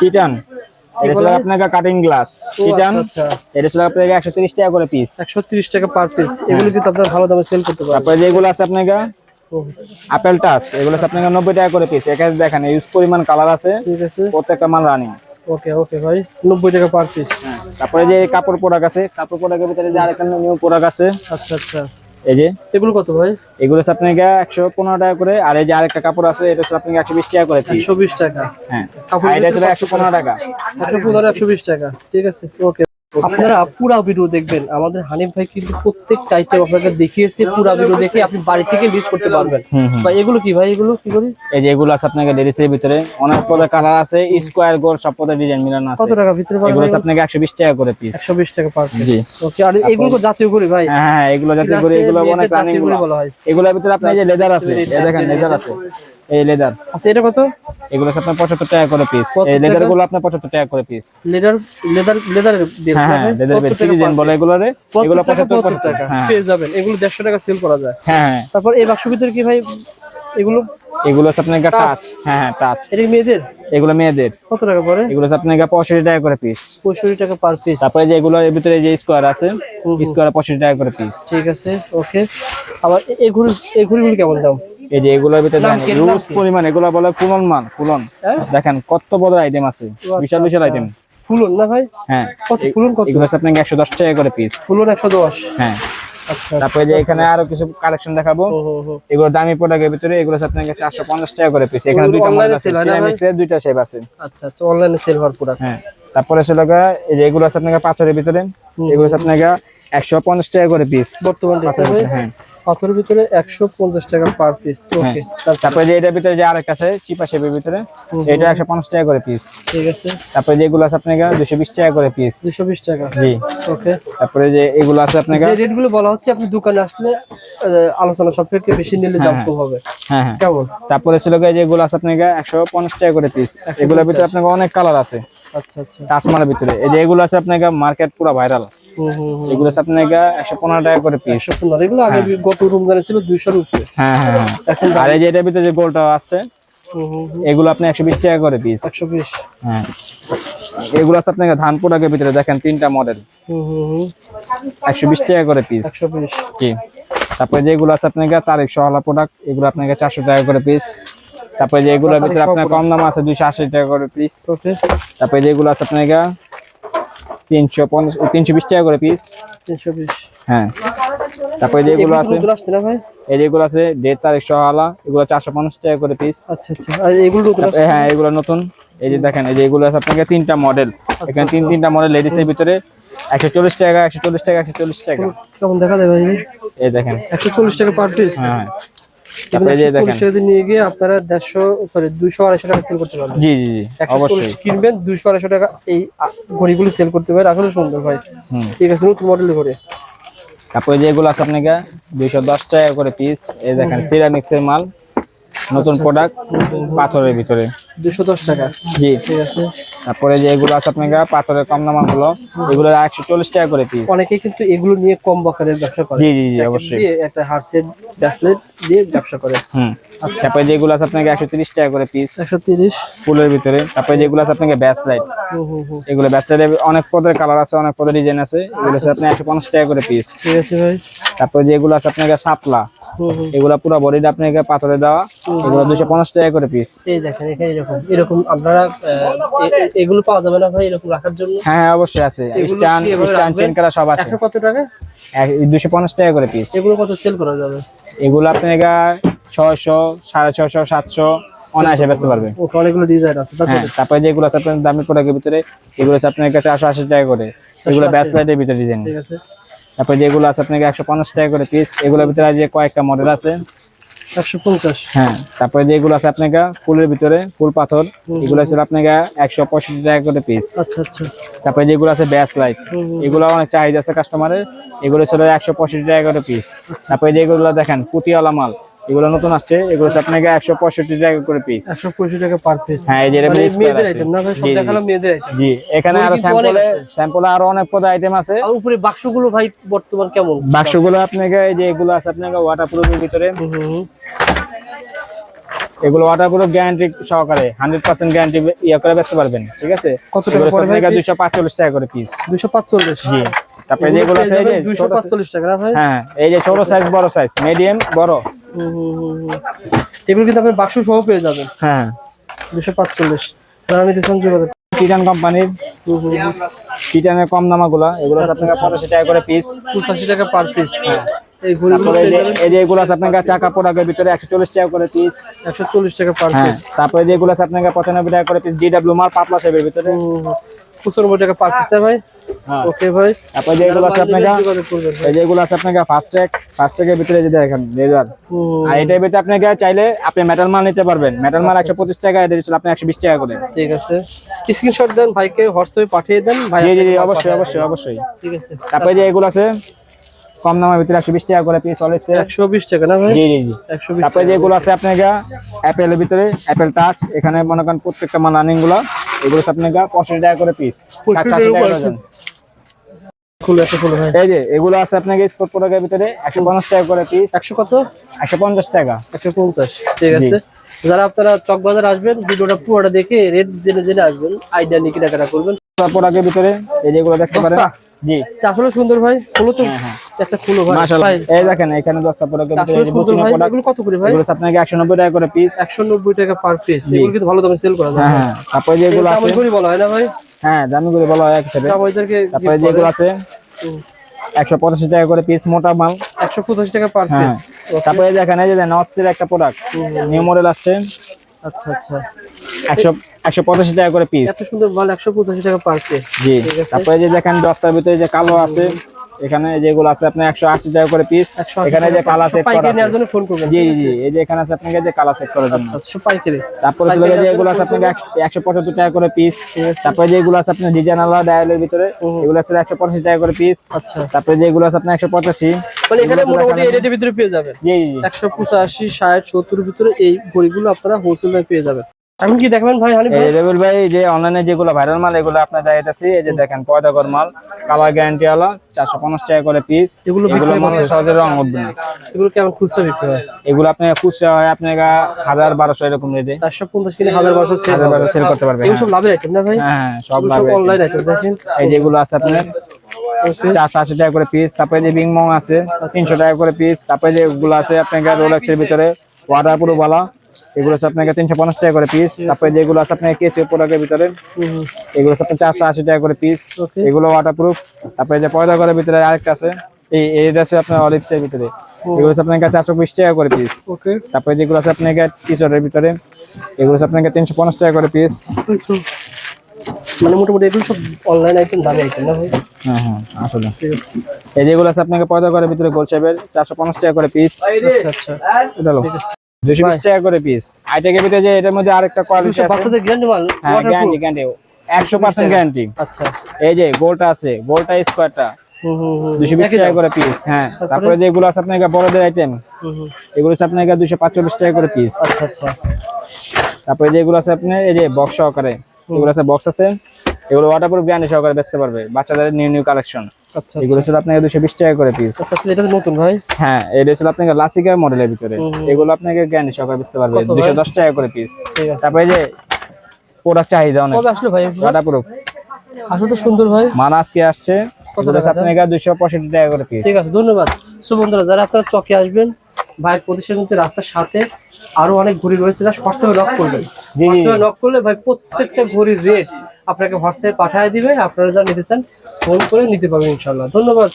টিটান, এটা ছিল আপনাকে কাটিং গ্লাস টিটান। আচ্ছা এটা ছিল আপনাকে 130 টাকা করে পিস। 130 টাকা পার পিস। এগুলো কিন্তু আপনারা ভালো দামে সেল করতে পারবেন। তারপরে যেগুলো আছে আপনাকে আপেল টাচ, এগুলো আছে আপনাকে 90 টাকা করে পিস। এখানে দেখেন ইউজ পরিমাণ কালার আছে, ঠিক আছে, প্রত্যেকটা মাল রানিং। ওকে ওকে ভাই, 90 টাকা পার পিস। তারপরে যে কাপড় প্রোডাক্ট আছে, কাপড় প্রোডাক্টের ভিতরে যে আরেকটা নিউ প্রোডাক্ট আছে। আচ্ছা আচ্ছা, এই যে এগুলো কত ভাই? এগুলো হচ্ছে আপনাকে 115 টাকা করে। আর এই যে আরেকটা কাপড় আছে, এটা হচ্ছে আপনাকে 120 টাকা করে পিস। 120 টাকা। হ্যাঁ, কাপড় আর এটা হচ্ছে 115 টাকা। 115 120 টাকা, ঠিক আছে ওকে। আপনারা পুরো ভিডিও দেখবেন। আমাদের হানিফ ভাই কিন্তু প্রত্যেকটা আইটেম আপনাকে দেখিয়েছে। পুরো ভিডিও দেখে আপনি বাড়ি থেকে লিস্ট করতে পারবেন। ভাই এগুলো কি ভাই, এগুলো কি করি? এই যে এগুলো আছে আপনাকে ডেলিসের ভিতরে অনেক পদের কালার আছে, স্কয়ার গোল সব পদের ডিজাইন মিলানো আছে। কত টাকা ভিতরে পাবেন? এগুলো আছে আপনাকে 120 টাকা করে পিস। 120 টাকা পার পিস। জি ওকে। আর এগুলো তো জাতীয় করি ভাই? হ্যাঁ, এগুলো জাতীয় করে, এগুলো অনেক রানিং বলা হয়। এগুলোর ভিতরে আপনি যে লেদার আছে, এই দেখেন লেদার আছে, এই লেদার আচ্ছা, এটা কত? এগুলো আছে আপনার 75 টাকা করে পিস। এই লেদার গুলো আপনার 75 টাকা করে পিস। Leather leather leather belt. হ্যাঁ, লেদার বেল সিজন বলে এগুলোরে। এগুলো 75 টাকা পেয়ে যাবেন। এগুলো 150 টাকা সেল করা যায়। হ্যাঁ। তারপর এই বাক্স ভিতরে কি ভাই এগুলো? এগুলো আছে আপনার টাচ। হ্যাঁ, টাচ। এটা মেয়েদের? এগুলো মেয়েদের। কত টাকা পড়ে? এগুলো আছে আপনার 65 টাকা করে পিস। 65 টাকা পার পিস। তারপরে যে এগুলো এর ভিতরে যে স্কয়ার আছে, স্কয়ার 65 টাকা করে পিস। ঠিক আছে ওকে। আবার এই ঘুড়িগুলো কেমন দাম? এই যে এগুলোর ভিতরে হিউজ পরিমাণ, এগুলো বলে ফুলন মান, ফুলন। দেখেন কত বড় আইটেম আছে, বিশাল বিশাল আইটেম। ফুলন না ভাই? হ্যাঁ। কত ফুলন? কত? এগুলো আছে আপনাকে 110 টাকা করে পিস। ফুলন 110? হ্যাঁ। আচ্ছা। তারপরে যে এখানে আরো কিছু কালেকশন দেখাবো। এগুলো দামি প্রোডাক্টের ভিতরে, এগুলো আছে আপনাকে 450 টাকা করে পিস। এখানে দুইটা মডেল আছে, সিরামিক্সের দুইটা শেপ আছে। আচ্ছা আচ্ছা, অনলাইনে সেল হওয়ার প্রোডাক্ট। হ্যাঁ। তারপরে ছিল এই যে এগুলো আছে আপনাকে পাথরের ভিতরে, এগুলো আছে আপনাকে 150 টাকা করে পিস বর্তমান রেটে। হ্যাঁ, পাথরের ভিতরে 150 টাকা পার পিস। ওকে। তারপরে যে এটার ভিতরে যে আরেকটা আছে চিপা শেপের ভিতরে, এটা 150 টাকা করে পিস। ঠিক আছে। তারপরে যে এগুলো আছে আপনাকে 220 টাকা করে পিস। 220 টাকা? জি ওকে। তারপরে যে এগুলো আছে আপনাকে, যে রেটগুলো বলা হচ্ছে আপনি দোকানে আসলে আলোচনা সাপেক্ষে বেশি নিলে দাম কম হবে। হ্যাঁ হ্যাঁ। কেমন? তারপরে ছিল যে এগুলো আছে আপনাকে 150 টাকা করে পিস। এগুলোর ভিতরে আপনাকে অনেক কালার আছে। আচ্ছা আচ্ছা। টাচমারের ভিতরে এই যে এগুলো আছে আপনাকে মার্কেট পুরো ভাইরাল। এগুলো আছে আপনাকে 115 টাকা করে পিস। 115? এগুলো আগে গত রমজানে ছিল 200 এর উপরে। হ্যাঁ হ্যাঁ। আর এই যে এটার ভিতরে যে গোলটা আছে, এগুলো আপনি 120 টাকা করে পিস। 120? হ্যাঁ। এগুলো আছে আপনাকে ধান প্রোডাক্টের ভিতরে, দেখেন তিনটা মডেল, 120 টাকা করে পিস। 120? জি। তারপরে যেগুলো আছে আপনাকে তারিখ সহলা প্রোডাক্ট, এগুলো আপনাকে 400 টাকা করে পিস। তারপরে যে এগুলোর ভিতরে আপনার কম দাম আছে 280 টাকা করে পিস। ওকে। তারপরে যেগুলো আছে আপনাকে 320 টাকা করে পিস। 320? হ্যাঁ। তারপরে যেগুলো আছে, এই যেগুলো আছে ডেট তারিখ সহলা, এগুলো 450 টাকা করে পিস। আচ্ছা আচ্ছা। আর এগুলো নতুন? হ্যাঁ, এগুলো নতুন। এই যে দেখেন, এই যে এগুলো আছে আপনাকে তিনটা মডেল, এখানে তিনটা মডেল লেডিসের ভিতরে 140 টাকা, 140 টাকা, 140 টাকা। কেমন দেখা যায় ভাই? এই দেখেন 140 টাকা পার পিস। হ্যাঁ। তারপরে যে দেখেন নিয়ে গিয়ে আপনারা 200 250 টাকা সেল করতে পারবেন। জি জি জি, অবশ্যই কিনবেন 200 250 টাকা এই ঘড়িগুলো সেল করতে পারেন। আসলে সুন্দর ভাই। ঠিক আছে, নতুন মডেলের ঘড়ি। তারপরে যেগুলো আছে আপনাকে 210 টাকা করে পিস। এই দেখেন সিরামিক্সের মাল, নতুন প্রোডাক্ট, পাথরের ভিতরে 210 টাকা। জি ঠিক আছে। তারপরে যে এগুলো আছে আপনাকে পাথরের কম দাম গুলো, এগুলো 140 টাকা করে পিস। অনেকে কিন্তু এগুলো নিয়ে কম বকারের ব্যবসা করে। জি জি জি, অবশ্যই। একটা হারসেট ব্রেসলেট দিয়ে ব্যবসা করে। আচ্ছা। তারপরে যেগুলো আছে আপনাকে 130 টাকা করে পিস। 130? ফুলের ভিতরে। তারপরে যেগুলো আছে আপনাকে ব্যাসলাইট, এগুলো ব্যাসলাইটের অনেক পদের কালার আছে, অনেক পদের ডিজাইন আছে, এগুলো আছে আপনি 150 টাকা করে পিস। ঠিক আছে ভাই। তারপরে যেগুলো আছে আপনাকে সাপলা, এগুলা পুরো বডিটা আপনাকে পাথরে দেওয়া, এগুলো 250 টাকা করে পিস। এই দেখেন এখানে এরকম আপনারা এগুলো পাওয়া যাবে না ভাই এরকম রাখার জন্য? হ্যাঁ অবশ্যই আছে, স্ট্যান্ড চেন করা সব আছে। 100 কত টাকা? 250 টাকা করে পিস। এগুলো কত সেল করা যাবে? এগুলো আপনাকে 600, 650, 700 অনায়াসে বেচতে পারবে। অনেকগুলো ডিজাইন আছে। তারপরে যেগুলো আছে আপনার দামি প্রোডাক্টের ভিতরে, এগুলো আছে আপনার কাছে 480 টাকা করে, এগুলো ব্যাসলাইটের ভিতরে ডিজাইন। ঠিক আছে। তারপরে যেগুলো আছে আপনাকে 150 টাকা করে পিস। এগুলোর ভিতরে যে কয়েকটা মডেল আছে। 150? হ্যাঁ। তারপরে যেগুলো আছে আপনাকে ফুলের ভিতরে, ফুল পাথর, এগুলো ছিল আপনাকে 165 টাকা করে পিস। আচ্ছা আচ্ছা। তারপরে যেগুলো আছে ব্যাস লাইট, এগুলো অনেক চাহিদা আছে কাস্টমারের, এগুলো ছিল 165 টাকা করে পিস। তারপরে যেগুলো দেখেন পুটিওয়ালা মাল, এগুলো নতুন আসছে, এগুলো আপনাকে 165 টাকা করে পিস। 165 টাকা পার পিস? হ্যাঁ। এই যে মেয়েদের আইটেম না ভাই? সব দেখালাম মেয়েদের আইটেম। জি, এখানে আরো স্যাম্পলে আরো অনেক পদ আইটেম আছে। আর উপরে বাক্সগুলো ভাই বর্তমান কেমন? বাক্সগুলো আপনাকে এই যে এগুলো আছে আপনাকে ওয়াটারপ্রুফের ভিতরে, এগুলো ওয়াটারপ্রুফ গ্যারান্টি সহকারে 100% গ্যারান্টি ইয়া করে বেচতে পারবেন, ঠিক আছে? কত টাকা পড়ে ভাই? 245 টাকা করে পিস। 245। জি। তারপরে যেগুলো আছে এই যে 245 টাকা না ভাই? হ্যাঁ, এই যে ছোট সাইজ, বড় সাইজ, মিডিয়াম, বড়। এগুলো কিন্তু আপনি বাক্স সহ পেয়ে যাবেন। হ্যাঁ, 245। যারা নিতে চান যোগাযোগ। টিটান কোম্পানির, টিটানের কম দামাগুলা, এগুলো আপনাকে 85 টাকা করে পিস। 85 টাকা পার পিস। হ্যাঁ। এই ঘড়িগুলো তারপরে এই যে এগুলো আছে আপনাকে চাকা প্রোডাক্টের ভিতরে 140 টাকা করে পিস। 140 টাকা পার হ্যাঁ। পিস। তারপরে যেগুলো আছে আপনাকে 95 টাকা করে পিস, ডিডব্লিউ মাল, পাতলা শেপের ভিতরে। 95 টাকা পার পিস না ভাই? হ্যাঁ। ওকে ভাই। তারপরে যেগুলো আছে আপনাকে, যোগাযোগ করবেন। এই যেগুলো আছে আপনাকে ফাস্ট ট্র্যাকের ভিতরে যে দেখেন লেজার। আর এটার ভিতরে আপনাকে চাইলে আপনি মেটাল মাল নিতে পারবেন। মেটাল মাল 125 টাকা, এটা ছিল আপনি 120 টাকা করে। ঠিক আছে, স্ক্রিনশট দেন ভাইকে, হোয়াটসঅ্যাপে পাঠিয়ে দেন ভাই। জি জি জি, অবশ্যই অবশ্যই অবশ্যই। ঠিক আছে। তারপরে যে এগুলো আছে কম দামের ভিতরে 120 টাকা করে পিস, অলিভসে 120 টাকা না ভাই? জি জি জি। 120। তারপরে যেগুলো আছে আপনাকে অ্যাপেলের ভিতরে, অ্যাপেল টাচ, এখানে মনে করেন প্রত্যেকটা মাল রানিং গুলো, এগুলো আছে আপনাকে 85 টাকা করে পিস, 80 টাকা ডজন। খুলে ভাই। এই যে এগুলো আছে আপনাকে স্পোর্ট প্রোডাক্টের ভিতরে 150 টাকা করে পিস। 100 কত? 150 টাকা। 150। ঠিক আছে। যারা আপনারা চকবাজার আসবেন, ভিডিওটা পুরোটা দেখে রেট জেনে জেনে আসবেন, আইডিয়া নিয়ে কেনাকাটা করবেন। প্রোডাক্টের ভিতরে এই যেগুলো দেখতে পারেন। জি, এটা আসলে সুন্দর ভাই। খুলো তো একটা, খুলো ভাই। মাশাআল্লাহ। এই দেখেন এখানে 10টা প্রোডাক্টের ভিতরে আসলে সুন্দর ভাই। এগুলো কত করে ভাই? এগুলো আপনাকে 190 টাকা করে পিস। 190 টাকা পার পিস। এগুলো কিন্তু ভালো দামে সেল করা যায়। হ্যাঁ হ্যাঁ। তারপরে যেগুলো আছে, দামি করে বলা হয় না ভাই? হ্যাঁ, দামি করে বলা হয় একসাথে। জামাইদেরকে। তারপরে যেগুলো আছে 185 টাকা করে পিস, মোটা মাল। 185 টাকা পার হ্যাঁ। পিস। তারপরে দেখেন এই যে নস্টের একটা প্রোডাক্ট, নিউ মডেল আসছে। আচ্ছা আচ্ছা। 185 টাকা করে পিস। এত সুন্দর মাল 185 টাকা পার পিস। জি। তারপরে যে দেখেন 10টার ভিতরে যে কালো আছে, এখানে যেগুলো আছে আপনার 180 টাকা করে পিস। এখানে যে কালার সেট করা আছে, নেওয়ার জন্য ফোন করবেন। জি জি, এই যে এখানে আছে আপনাকে যে কালার সেট করার জন্য। আচ্ছা, সব পাইকারি। তারপরে যে এগুলো আছে আপনাকে 175 টাকা করে পিস। তারপরে যেগুলো আছে আপনার ডিজাইন আলা ডায়ালের ভিতরে, এগুলো আছে 185 টাকা করে পিস। আচ্ছা। তারপরে যেগুলো আছে আপনার 185, মানে এখানে মোটামুটি এই রেটের ভিতরে পেয়ে যাবেন। জি জি। 185, 60, 70 এর ভিতরে এই ঘড়িগুলো আপনারা হোলসেল দামে পেয়ে যাবেন। আমি কি দেখাবেন ভাই হানিফ ভাই? এই রেবেল ভাই যে অনলাইনে যেগুলো ভাইরাল মাল, এগুলো আপনার দেখাইতেছি। এই যে দেখেন পয়দাগর মাল, কালার গ্যারান্টি ওয়ালা, 450 টাকা করে পিস। এগুলো মাল সহজে রং উঠবে না। এগুলো কেমন খুচরা বিক্রি হয়? এগুলো আপনি খুচরা হয় আপনার 1000-1200 এরকম রেটে। 450 কিনে 1200 সেল করতে পারবেন। এগুলো সব লাভের আইটেম না ভাই? হ্যাঁ, সব লাভ অনলাইন আইটেম। দেখেন এই যেগুলো আছে আপনার 480 টাকা করে পিস। তারপরে যে বিংমং আছে 300 টাকা করে পিস। তারপরে যে এগুলো আছে আপনার রোলেক্সের ভিতরে ওয়াটারপ্রুফ ওয়ালা, এগুলো আছে আপনাকে 350 টাকা করে পিস। তারপরে যেগুলো আছে আপনার কেসিও প্রোডাক্টের ভিতরে, এগুলো আছে আপনার 480 টাকা করে পিস, এগুলো ওয়াটারপ্রুফ। তারপরে যে পয়দা করার ভিতরে আরেকটা আছে, এইটা আছে আপনার অলিভসের ভিতরে, এগুলো আছে আপনাকে 420 টাকা করে পিস। ওকে। তারপরে যেগুলো আছে আপনাকে টি-শার্টের ভিতরে, এগুলো আছে আপনাকে 350 টাকা করে পিস। মানে মোটামুটি এগুলো সব অনলাইন আইটেম, দামি আইটেম না ভাই? হ্যাঁ হ্যাঁ, আসলে ঠিক আছে। এই যেগুলো আছে আপনাকে পয়দা করার ভিতরে গোল শেপের 450 টাকা করে পিস। আচ্ছা আচ্ছা। এটা হলো 220 টাকা করে পিস। আইটেকের ভিতরে যে এটার মধ্যে আরেকটা কোয়ালিটি আছে, বাচ্চাদের গ্যারান্টি মাল, হ্যাঁ, গ্যারান্টি 100% গ্যারান্টি। আচ্ছা। এই যে গোলটা আছে, গোলটা স্কোয়ারটা 220 টাকা করে পিস। হ্যাঁ। তারপরে যেগুলো আছে আপনাকে বড়দের আইটেম, এগুলো আছে আপনাকে 245 টাকা করে পিস। আচ্ছা আচ্ছা। তারপরে যেগুলো আছে আপনার এই যে বক্স সহকারে, এগুলো আছে বক্স আছে, এগুলো ওয়াটারপ্রুফ গ্যারান্টি সহকারে বেচতে পারবে, বাচ্চাদের নিউ কালেকশন। আচ্ছা। এগুলো ছিল আপনাকে 220 টাকা করে পিস। আচ্ছা, এটা তো নতুন ভাই। হ্যাঁ, এটা ছিল আপনাকে লাসিকা মডেলের ভিতরে, এগুলো আপনাকে গ্যারান্টি সহকারে বেচতে পারবে 210 টাকা করে পিস। ঠিক আছে। তারপরে যে প্রোডাক্ট চাহিদা অনেক, কবে আসলে ভাই? ওয়াটারপ্রুফ আসলে তো সুন্দর ভাই। মান আজকে আসছে, এগুলো আছে আপনাকে 265 টাকা করে পিস। ঠিক আছে, ধন্যবাদ। সো বন্ধুরা, যারা আপনারা চকে আসবেন, ভাইয়ের প্রতিষ্ঠান কিন্তু রাস্তার সাথে আরো অনেক ঘড়ি রয়েছে, জাস্ট হোয়াটসঅ্যাপে নক করবেন। হোয়াটসঅ্যাপে নক করলে ভাই প্রত্যেকটা ঘড়ির রেট আপনাকে হোয়াটসঅ্যাপে পাঠিয়ে দিবে। আপনারা যা নিতে চান ফোন করে নিতে পারবেন ইনশাআল্লাহ। ধন্যবাদ।